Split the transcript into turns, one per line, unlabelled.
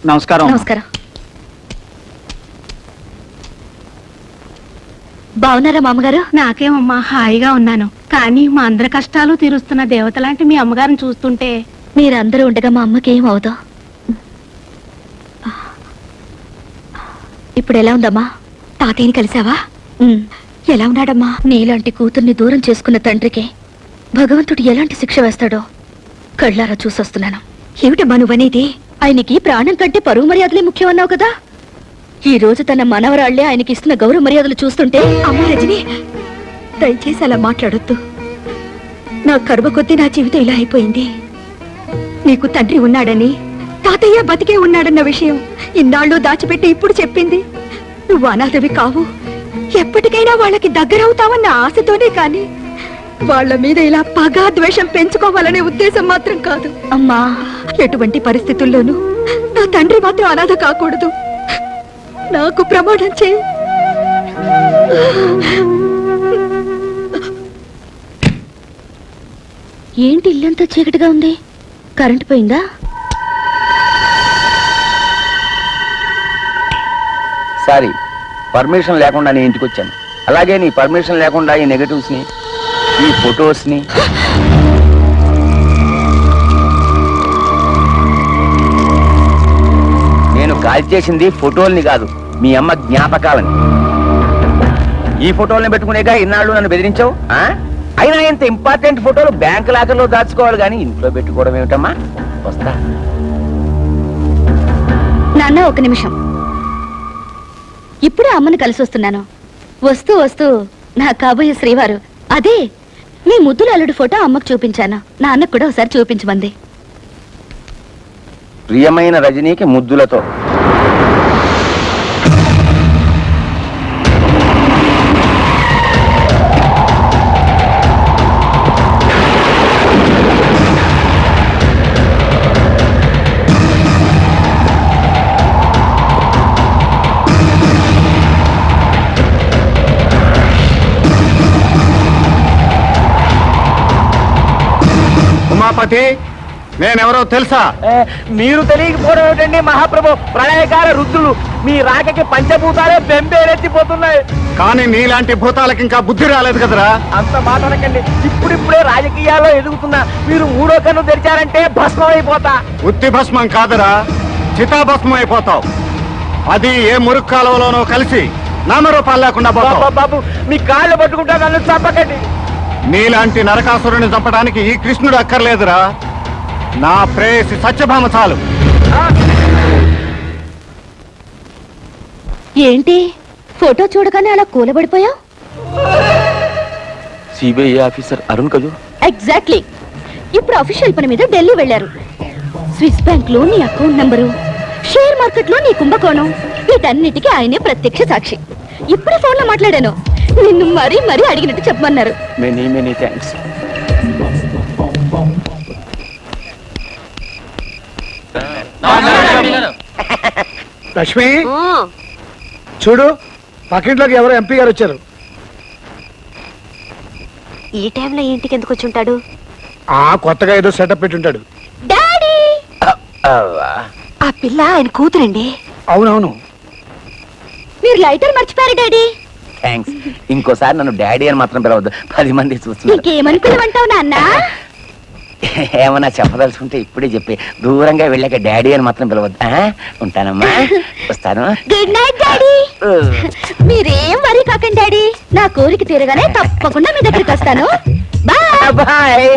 నమస్కారం.
నమస్కారం. బాగున్నారా మామగారు?
నాకేమమ్మా, హాయిగా ఉన్నాను. కానీ మా అందరి కష్టాలు తీరుస్తున్న దేవత లాంటి మీ అమ్మగారిని చూస్తుంటే.
మీరందరూ ఉండగా మా అమ్మకి ఏం అవుతాం. ఇప్పుడు ఎలా ఉందమ్మా? తాతయ్యని కలిసావా? ఎలా ఉన్నాడమ్మా? నీలాంటి కూతుర్ని దూరం చేసుకున్న తండ్రికి భగవంతుడు ఎలాంటి శిక్ష వేస్తాడో కళ్ళారా చూసొస్తున్నాను. ఏమిటమ్మా నువ్వనేది? ఆయనకి ప్రాణం కంటే పరువు మర్యాదలే ముఖ్యమన్నావు కదా. ఈ రోజు తన మనవరాళ్లే ఆయనకి ఇస్తున్న గౌరవ మర్యాదలు చూస్తుంటే. అమ్మ రజని, దయచేసి అలా మాట్లాడొద్దు. నా కర్మ కొద్దీ నా జీవితం ఇలా అయిపోయింది. నీకు తండ్రి ఉన్నాడని, తాతయ్య బతికే ఉన్నాడన్న విషయం ఇన్నాళ్ళు దాచిపెట్టి ఇప్పుడు చెప్పింది. నువ్వు అనాథవి కావు, ఎప్పటికైనా వాళ్ళకి దగ్గరవుతావన్న ఆశతోనే కాని వాళ్ళ మీద ఇలా పగా ద్వేషం పెంచుకోవాలనే ఉద్దేశం మాత్రం కాదు. అమ్మా, ఎటువంటి పరిస్థితుల్లోనూ నా తండ్రి మాత్రం అనాథ కాకూడదు. నాకు ప్రమాణం చేయి. ఏంటి ఇల్లంతా చీకటిగా ఉంది? కరెంటు పోయిందా?
సారీ, పర్మిషన్ లేకుండా నేను ఇంటికి వచ్చాను. అలాగే నీ పర్మిషన్ లేకుండా ఈ నెగటివ్స్ ని, ఈ ఫొటోస్ ని నేను కాల్ చేసింది ఫోటోల్ని కాదు, మీ అమ్మ జ్ఞాపకాలని. ఈ ఫోటోల్ని పెట్టుకునేగా ఇన్నాళ్ళు నన్ను బెదిరించావు. అయినా ఇంత ఇంపార్టెంట్ ఫోటోలు బ్యాంక్ లాకర్లో దాచుకోవాలి కానీ ఇంట్లో పెట్టుకోవడం ఏమిటమ్మా? వస్తా.
నాన్న, ఒక నిమిషం. ఇప్పుడే అమ్మని కలిసి వస్తున్నాను. వస్తూ వస్తూ నా కాబోయే శ్రీవారు, అదే మీ ముద్దుల అల్లుడి ఫోటో అమ్మకు చూపించాను. నాన్నకు కూడా ఒకసారి చూపించమంది.
ప్రియమైన రజనీకి ముద్దులతో.
ఉమాపతి, నేనెవరో తెలుసా?
మీరు తెలియకపోవడం ఏమిటండి మహాప్రభు? ప్రళయకాల రుద్రులు. మీ రాకకి పంచభూతాలే బెంబేలెత్తిపోతున్నాయి.
కానీ నీలాంటి భూతాలకి ఇంకా బుద్ధి రాలేదు కదరా.
అంత మాట అనకండి. ఇప్పుడిప్పుడే రాజకీయాల్లో ఎదుగుతున్నా మీరు మూడో కన్ను తెరిచారంటే భస్మం అయిపోతా.
ఉత్తి భస్మం కాదరా, చితాభస్మం అయిపోతావు. అది ఏ మురుగు కాలువలోనో కలిసి నామరూపాలు లేకుండా పోతావు.
బాబు, మీ కాళ్ళు పట్టుకుంటా, నన్ను చంపకండి.
నీలాంటి నరకాసురుని చంపడానికి ఈ కృష్ణుడు అక్కర్లేదురా. నా ప్రేయసి సత్యభామ చాలు.
ఏంటి ఫోటో చూడగానే అలా కూలబడిపోయావు?
సిబిఐ ఆఫీసర్ అరుణ్ కదూ?
ఎగ్జాక్ట్లీ. ఇప్పుడు అఫీషియల్ పని మీద ఢిల్లీ వెళ్లారు. స్విస్ బ్యాంక్ లో నీ అకౌంట్ నంబరు, షేర్ మార్కెట్ లో నీ కుంభకోణం, వీటన్నిటికీ ఆయనే ప్రత్యక్ష సాక్షి. ఇప్పుడే ఫోన్ లో మాట్లాడాను. నిన్ను మరీ మరీ అడిగినట్టు చెప్పమన్నారు.
Many many thanks.
లక్ష్మి, చూడు, పక్కింట్లోకి ఎవరో ఎంపీ గారు వచ్చారు.
ఈ టైంలో ఇంటికి ఎందుకు వచ్చి ఉంటాడు?
కొత్తగా ఏదో సెటప్ పెట్టి ఉంటాడు.
డాడీ,
ఆ పిల్ల ఆయన కూతురండి.
అవునవును.
మీరు లైటర్ మర్చిపోయారు డాడీ.
థ్యాంక్స్. ఇంకోసారి నన్ను డాడీ అని మాత్రం పిలవద్దు, 10 మంది చూస్తున్నారు.
ఇంకేమని పిలవంటావు నాన్న?
ఏమన్నా చెప్పదలుచుకుంటే ఇప్పుడే చెప్పి, దూరంగా వెళ్ళాక డాడీ అని మాత్రం పిలవద్దు. ఉంటానమ్మా, వస్తాను.
Good night daddy. మీరేం వరీ కాకండి డాడీ, నా కోరిక తీరగానే తప్పకుండా మీ దగ్గరికి వస్తాను. బాయ్.
బాయ్.